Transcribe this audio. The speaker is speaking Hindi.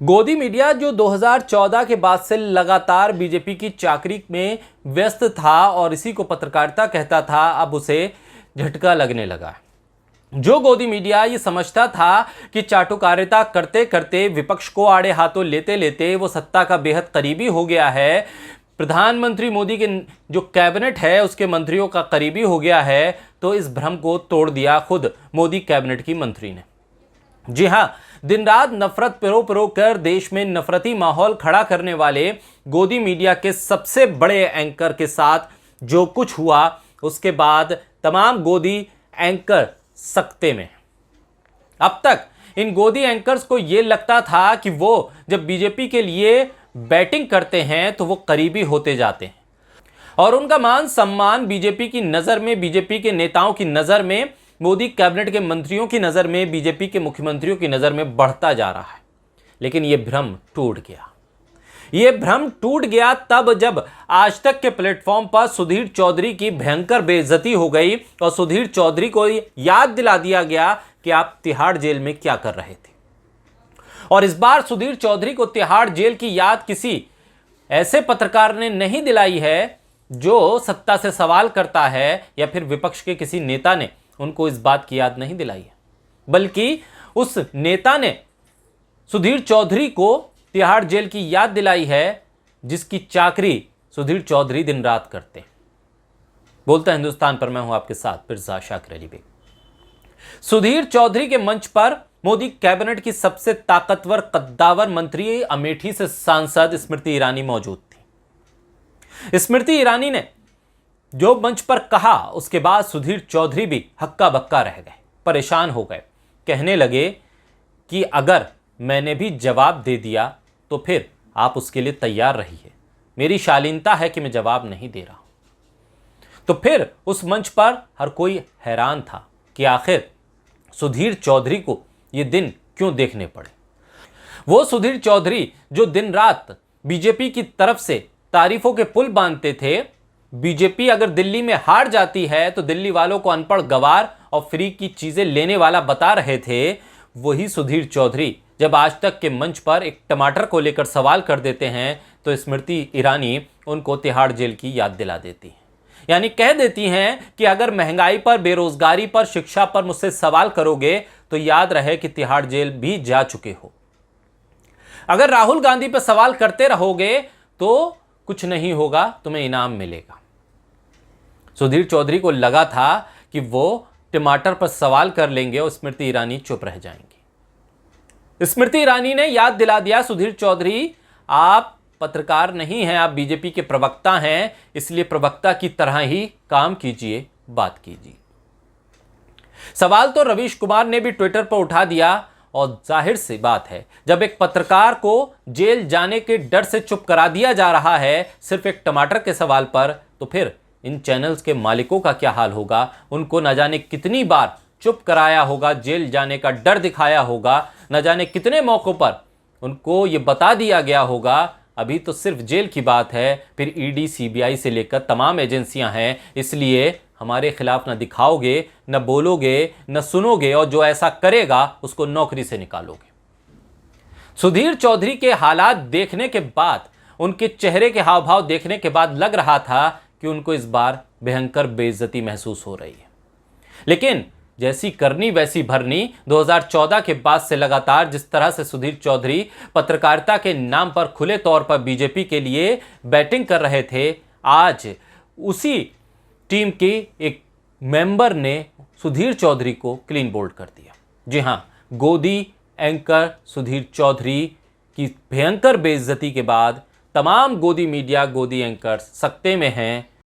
गोदी मीडिया जो 2014 के बाद से लगातार बीजेपी की चाकरी में व्यस्त था और इसी को पत्रकारिता कहता था, अब उसे झटका लगने लगा। जो गोदी मीडिया ये समझता था कि चाटुकारिता करते करते, विपक्ष को आड़े हाथों लेते लेते वो सत्ता का बेहद करीबी हो गया है, प्रधानमंत्री मोदी के जो कैबिनेट है उसके मंत्रियों का करीबी हो गया है, तो इस भ्रम को तोड़ दिया खुद मोदी कैबिनेट की मंत्री ने। जी हां, दिन रात नफरत पिरो कर देश में नफरती माहौल खड़ा करने वाले गोदी मीडिया के सबसे बड़े एंकर के साथ जो कुछ हुआ, उसके बाद तमाम गोदी एंकर सकते में। अब तक इन गोदी एंकर्स को यह लगता था कि वो जब बीजेपी के लिए बैटिंग करते हैं तो वो करीबी होते जाते हैं और उनका मान सम्मान बीजेपी की नजर में, बीजेपी के नेताओं की नजर में, मोदी कैबिनेट के मंत्रियों की नजर में, बीजेपी के मुख्यमंत्रियों की नजर में बढ़ता जा रहा है। लेकिन यह भ्रम टूट गया। यह भ्रम टूट गया तब जब आज तक के प्लेटफॉर्म पर सुधीर चौधरी की भयंकर बेइज्जती हो गई और सुधीर चौधरी को याद दिला दिया गया कि आप तिहाड़ जेल में क्या कर रहे थे। और इस बार सुधीर चौधरी को तिहाड़ जेल की याद किसी ऐसे पत्रकार ने नहीं दिलाई है जो सत्ता से सवाल करता है, या फिर विपक्ष के किसी नेता ने उनको इस बात की याद नहीं दिलाई है, बल्कि उस नेता ने सुधीर चौधरी को तिहाड़ जेल की याद दिलाई है जिसकी चाकरी सुधीर चौधरी दिन रात करते हैं। बोलता हिंदुस्तान पर मैं हूं आपके साथ फिरजा शाकिर अली बेग। सुधीर चौधरी के मंच पर मोदी कैबिनेट की सबसे ताकतवर कद्दावर मंत्री, अमेठी से सांसद स्मृति ईरानी मौजूद थी। स्मृति ईरानी ने जो मंच पर कहा, उसके बाद सुधीर चौधरी भी हक्का बक्का रह गए, परेशान हो गए। कहने लगे कि अगर मैंने भी जवाब दे दिया तो फिर आप उसके लिए तैयार रहिए, मेरी शालीनता है कि मैं जवाब नहीं दे रहा हूं। तो फिर उस मंच पर हर कोई हैरान था कि आखिर सुधीर चौधरी को ये दिन क्यों देखने पड़े। वो सुधीर चौधरी जो दिन रात बीजेपी की तरफ से तारीफों के पुल बांधते थे, बीजेपी अगर दिल्ली में हार जाती है तो दिल्ली वालों को अनपढ़ गवार और फ्री की चीजें लेने वाला बता रहे थे, वही सुधीर चौधरी जब आज तक के मंच पर एक टमाटर को लेकर सवाल कर देते हैं तो स्मृति ईरानी उनको तिहाड़ जेल की याद दिला देती है। यानी कह देती हैं कि अगर महंगाई पर, बेरोजगारी पर, शिक्षा पर मुझसे सवाल करोगे तो याद रहे कि तिहाड़ जेल भी जा चुके हो। अगर राहुल गांधी पर सवाल करते रहोगे तो कुछ नहीं होगा, तुम्हें इनाम मिलेगा। सुधीर चौधरी को लगा था कि वो टमाटर पर सवाल कर लेंगे और स्मृति ईरानी चुप रह जाएंगी। स्मृति ईरानी ने याद दिला दिया, सुधीर चौधरी आप पत्रकार नहीं हैं, आप बीजेपी के प्रवक्ता हैं, इसलिए प्रवक्ता की तरह ही काम कीजिए, बात कीजिए। सवाल तो रवीश कुमार ने भी ट्विटर पर उठा दिया और जाहिर सी बात है, जब एक पत्रकार को जेल जाने के डर से चुप करा दिया जा रहा है सिर्फ एक टमाटर के सवाल पर, तो फिर इन चैनल्स के मालिकों का क्या हाल होगा। उनको न जाने कितनी बार चुप कराया होगा, जेल जाने का डर दिखाया होगा, न जाने कितने मौकों पर उनको ये बता दिया गया होगा अभी तो सिर्फ जेल की बात है, फिर ईडी, सीबीआई से लेकर तमाम एजेंसियां हैं, इसलिए हमारे खिलाफ न दिखाओगे, न बोलोगे, न सुनोगे, और जो ऐसा करेगा उसको नौकरी से निकालोगे। सुधीर चौधरी के हालात देखने के बाद, उनके चेहरे के हाव भाव देखने के बाद लग रहा था कि उनको इस बार भयंकर बेइज्जती महसूस हो रही है। लेकिन जैसी करनी वैसी भरनी, 2014 के बाद से लगातार जिस तरह से सुधीर चौधरी पत्रकारिता के नाम पर खुले तौर पर बीजेपी के लिए बैटिंग कर रहे थे, आज उसी टीम के एक मेंबर ने सुधीर चौधरी को क्लीन बोल्ड कर दिया। जी हां, गोदी एंकर सुधीर चौधरी की भयंकर बेइज्जती के बाद तमाम गोदी मीडिया, गोदी एंकर सकते में हैं।